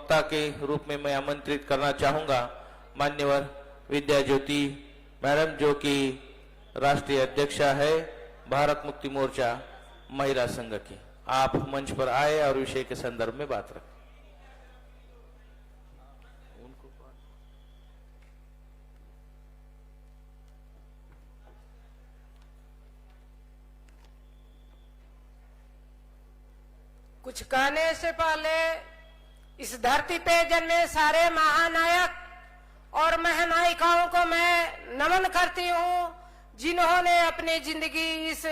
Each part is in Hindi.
वक्ता के रूप में मैं आमंत्रित करना चाहूंगा मान्यवर विद्या ज्योति मैडम, जो कि राष्ट्रीय अध्यक्षा है भारत मुक्ति मोर्चा महिला संघ की। आप मंच पर आए और विषय के संदर्भ में बात रखें। कुछ कहने से पहले इस धरती पे जन्मे सारे महानायक और महानायिकाओं को मैं नमन करती हूँ, जिन्होंने अपनी जिंदगी इस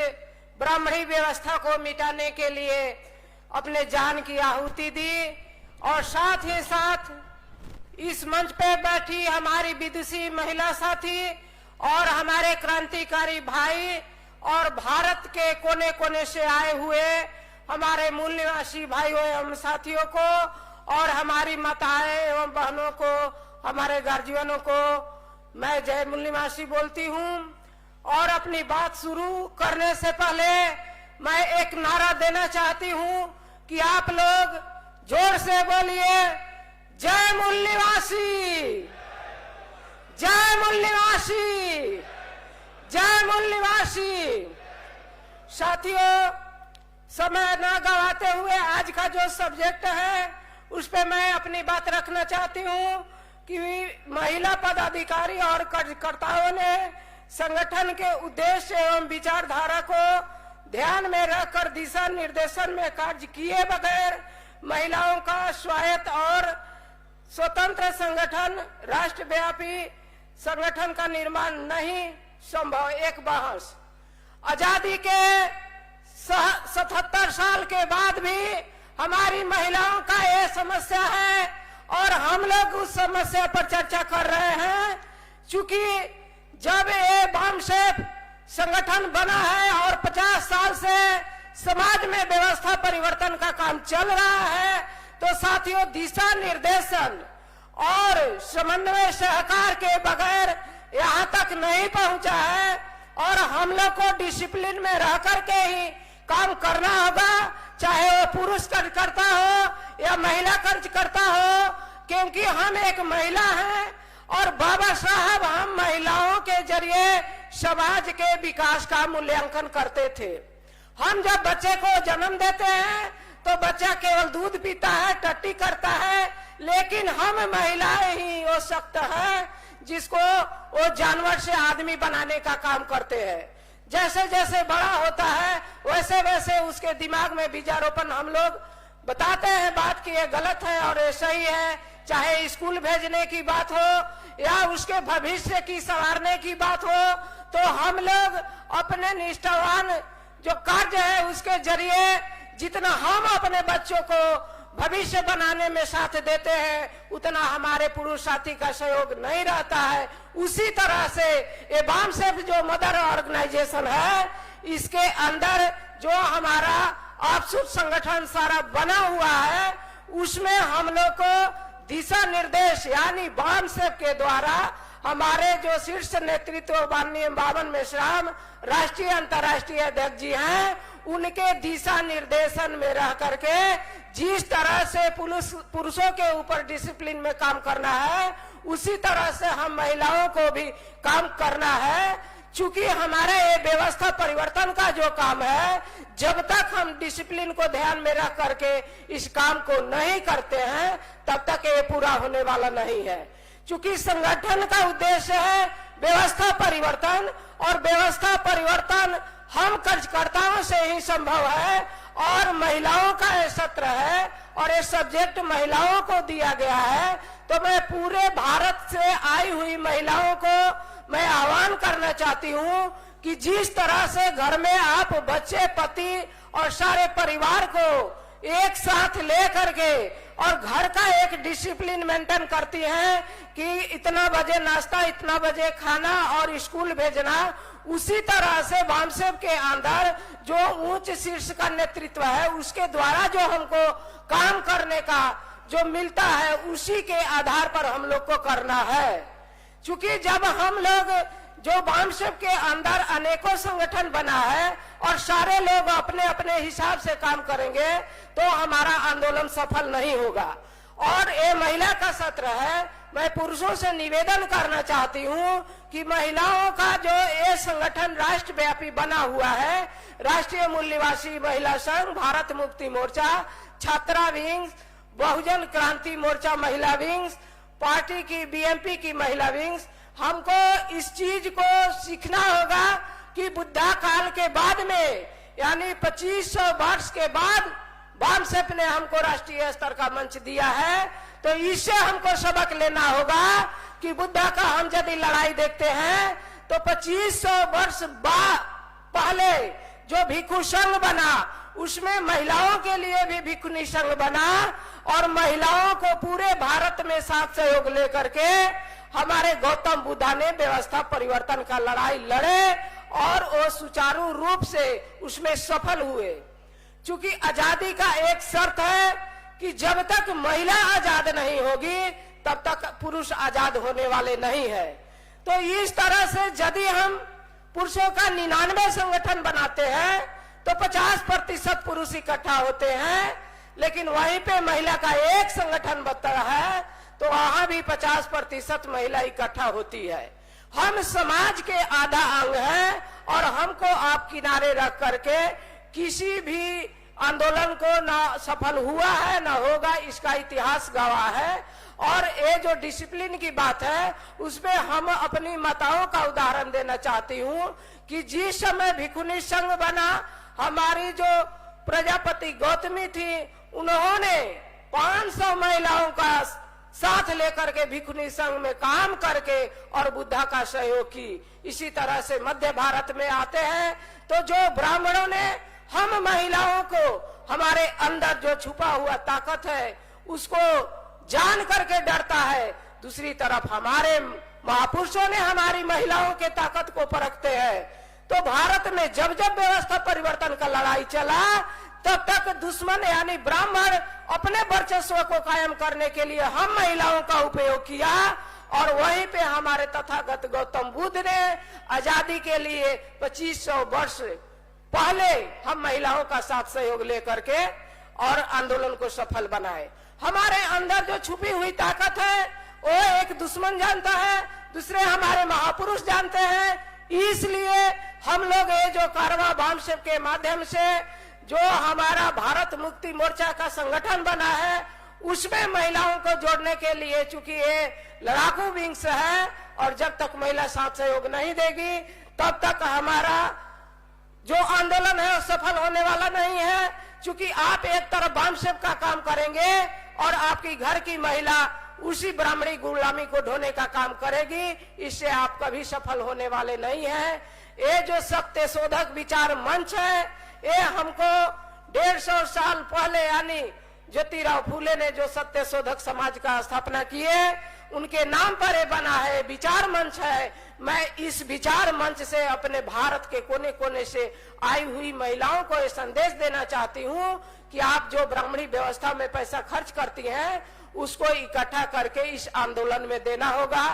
ब्राह्मणी व्यवस्था को मिटाने के लिए अपने जान की आहुति दी। और साथ ही साथ इस मंच पे बैठी हमारी विदुषी महिला साथी और हमारे क्रांतिकारी भाई और भारत के कोने कोने से आए हुए हमारे मूल निवासी भाइयों एवं साथियों को और हमारी माताएं एवं बहनों को, हमारे गार्जियनों को मैं जय मूल निवासी बोलती हूँ। और अपनी बात शुरू करने से पहले मैं एक नारा देना चाहती हूँ कि आप लोग जोर से बोलिए, जय मूल निवासी, जय मूल निवासी, जय मूल निवासी। साथियों, समय न गवाते हुए आज का जो सब्जेक्ट है उस पे मैं अपनी बात रखना चाहती हूँ कि महिला पदाधिकारी और कार्यकर्ताओं ने संगठन के उद्देश्य एवं विचारधारा को ध्यान में रखकर दिशा निर्देशन में कार्य किए बगैर महिलाओं का स्वायत्त और स्वतंत्र संगठन, राष्ट्रव्यापी संगठन का निर्माण नहीं संभव। एक बहस, आजादी के 77 साल के बाद भी हमारी महिलाओं का ये समस्या है और हम लोग उस समस्या पर चर्चा कर रहे हैं। चूंकि जब ये बामसेफ संगठन बना है और 50 साल से समाज में व्यवस्था परिवर्तन का काम चल रहा है, तो साथियों दिशा निर्देशन और समन्वय सहकार के बगैर यहाँ तक नहीं पहुंचा है और हम लोग को डिसिप्लिन में रह करके ही काम करना होगा, चाहे वो पुरुष कार्यकर्ता हो या महिला कार्यकर्ता हो, क्योंकि हम एक महिला हैं और बाबा साहब हम महिलाओं के जरिए समाज के विकास का मूल्यांकन करते थे। हम जब बच्चे को जन्म देते हैं तो बच्चा केवल दूध पीता है, टट्टी करता है, लेकिन हम महिलाएं ही वो शक्त है जिसको वो जानवर से आदमी बनाने का काम करते हैं। जैसे जैसे बड़ा होता है वैसे वैसे उसके दिमाग में बीजारोपण हम लोग बताते हैं बात कि ये गलत है और ये सही है, चाहे स्कूल भेजने की बात हो या उसके भविष्य की संवारने की बात हो, तो हम लोग अपने निष्ठावान जो कार्य है उसके जरिए जितना हम अपने बच्चों को भविष्य बनाने में साथ देते हैं उतना हमारे पुरुष साथी का सहयोग नहीं रहता है। उसी तरह से ये बामसेफ जो मदर ऑर्गेनाइजेशन है, इसके अंदर जो हमारा ऑफशूट संगठन सारा बना हुआ है, उसमें हम लोग को दिशा निर्देश यानी बामसेफ के द्वारा हमारे जो शीर्ष नेतृत्व माननीय बावन मेश्राम राष्ट्रीय अंतर्राष्ट्रीय अध्यक्ष जी हैं, उनके दिशा निर्देशन में रह करके जिस तरह से पुरुषों के ऊपर डिसिप्लिन में काम करना है, उसी तरह से हम महिलाओं को भी काम करना है। चूंकि हमारा ये व्यवस्था परिवर्तन का जो काम है, जब तक हम डिसिप्लिन को ध्यान में रख करके इस काम को नहीं करते हैं तब तक ये पूरा होने वाला नहीं है। चूंकि संगठन का उद्देश्य है व्यवस्था परिवर्तन और व्यवस्था परिवर्तन हम कार्यकर्ताओं से ही संभव है और महिलाओं का ये सत्र है और ये सब्जेक्ट महिलाओं को दिया गया है। तो मैं पूरे भारत से आई हुई महिलाओं को मैं आह्वान करना चाहती हूँ कि जिस तरह से घर में आप बच्चे, पति और सारे परिवार को एक साथ ले करके और घर का एक डिसिप्लिन मेंटेन करती हैं कि इतना बजे नाश्ता, इतना बजे खाना और स्कूल भेजना, उसी तरह से बामसेफ के अंदर जो उच्च शीर्ष का नेतृत्व है उसके द्वारा जो हमको काम करने का जो मिलता है उसी के आधार पर हम लोग को करना है। क्योंकि जब हम लोग जो बामसेफ के अंदर अनेकों संगठन बना है और सारे लोग अपने अपने हिसाब से काम करेंगे तो हमारा आंदोलन सफल नहीं होगा। और ये महिला का सत्र है, मैं पुरुषों से निवेदन करना चाहती हूँ कि महिलाओं का जो ये संगठन राष्ट्रव्यापी बना हुआ है, राष्ट्रीय मूल निवासी महिला संघ, भारत मुक्ति मोर्चा, छात्रा विंग, बहुजन क्रांति मोर्चा महिला विंग, पार्टी की बीएमपी की महिला विंग, हमको इस चीज को सीखना होगा कि बुद्धा काल के बाद में, यानी 2500 वर्ष के बाद बामसेप ने हमको राष्ट्रीय स्तर का मंच दिया है, तो इससे हमको सबक लेना होगा कि बुद्धा का हम यदि लड़ाई देखते हैं तो 2500 वर्ष पहले जो भिक्षु संघ बना, उसमें महिलाओं के लिए भी भिक्षुणी संघ बना और महिलाओं को पूरे भारत में साथ सहयोग लेकर के हमारे गौतम बुद्धा ने व्यवस्था परिवर्तन का लड़ाई लड़े और वो सुचारू रूप से उसमें सफल हुए। चूंकि आजादी का एक शर्त है कि जब तक महिला आजाद नहीं होगी तब तक पुरुष आजाद होने वाले नहीं है। तो इस तरह से यदि हम पुरुषों का 99 संगठन बनाते हैं तो 50% पुरुष इकट्ठा होते हैं, लेकिन वहीं पे महिला का एक संगठन बनता है तो वहां भी 50% महिला इकट्ठा होती है। हम समाज के आधा अंग हैं और हमको आप किनारे रख करके किसी भी आंदोलन को ना सफल हुआ है ना होगा, इसका इतिहास गवाह है। और ये जो डिसिप्लिन की बात है उसमें हम अपनी माताओं का उदाहरण देना चाहती हूँ कि जिस समय भिक्षुणी संघ बना, हमारी जो प्रजापति गौतमी थी, उन्होंने 500 महिलाओं का साथ लेकर के भिक्षुणी संघ में काम करके और बुद्धा का सहयोग की। इसी तरह से मध्य भारत में आते हैं तो जो ब्राह्मणों ने हम महिलाओं को, हमारे अंदर जो छुपा हुआ ताकत है उसको जान करके डरता है, दूसरी तरफ हमारे महापुरुषों ने हमारी महिलाओं के ताकत को परखते हैं। तो भारत में जब जब व्यवस्था परिवर्तन का लड़ाई चला तब तक दुश्मन यानी ब्राह्मण अपने वर्चस्व को कायम करने के लिए हम महिलाओं का उपयोग किया और वहीं पे हमारे तथागत गौतम बुद्ध ने आजादी के लिए 2500 वर्ष पहले हम महिलाओं का साथ सहयोग लेकर के और आंदोलन को सफल बनाए। हमारे अंदर जो छुपी हुई ताकत है वो एक दुश्मन जानता है, दूसरे हमारे महापुरुष जानते हैं। इसलिए हम लोग ये जो कारवां बामसेप के माध्यम से जो हमारा भारत मुक्ति मोर्चा का संगठन बना है उसमें महिलाओं को जोड़ने के लिए, चूंकि ये लड़ाकू विंग्स है और जब तक महिला साथ सहयोग नहीं देगी तब तक हमारा जो आंदोलन है सफल होने वाला नहीं है। चूंकि आप एक तरफ बामसेप का काम करेंगे और आपकी घर की महिला उसी ब्राह्मणी गुलामी को ढोने का काम करेगी, इससे आप कभी सफल होने वाले नहीं है। ये जो सत्य शोधक विचार मंच है ये हमको 150 साल पहले यानी ज्योतिराव फूले ने जो सत्य शोधक समाज का स्थापना किए उनके नाम पर ये बना है, विचार मंच है। मैं इस विचार मंच से अपने भारत के कोने कोने से आई हुई महिलाओं को ये संदेश देना चाहती हूँ कि आप जो ब्राह्मणी व्यवस्था में पैसा खर्च करती हैं उसको इकट्ठा करके इस आंदोलन में देना होगा।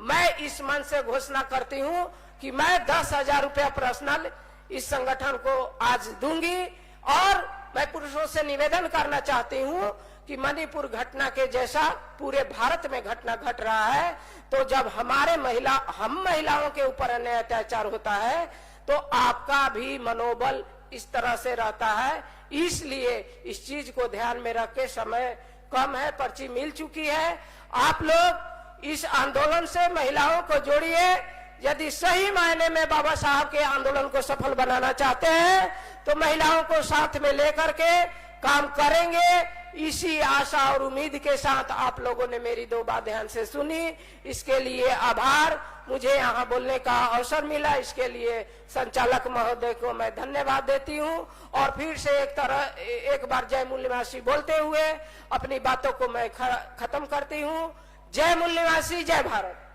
मैं इस मंच से घोषणा करती हूँ कि मैं 10,000 रुपया पर्सनल इस संगठन को आज दूंगी और मैं पुरुषों से निवेदन करना चाहती हूँ कि मणिपुर घटना के जैसा पूरे भारत में घटना घट रहा है तो जब हम महिलाओं के ऊपर अन्याय अत्याचार होता है तो आपका भी मनोबल इस तरह से रहता है। इसलिए इस चीज को ध्यान में रख के, समय कम है, पर्ची मिल चुकी है, आप लोग इस आंदोलन से महिलाओं को जोड़िए। यदि सही मायने में बाबा साहब के आंदोलन को सफल बनाना चाहते हैं तो महिलाओं को साथ में लेकर के काम करेंगे। इसी आशा और उम्मीद के साथ आप लोगों ने मेरी 2 बात ध्यान से सुनी, इसके लिए आभार। मुझे यहाँ बोलने का अवसर मिला, इसके लिए संचालक महोदय को मैं धन्यवाद देती हूँ। और फिर से एक बार जय मूल निवासी बोलते हुए अपनी बातों को मैं खत्म करती हूँ। जय मूल निवासी, जय भारत।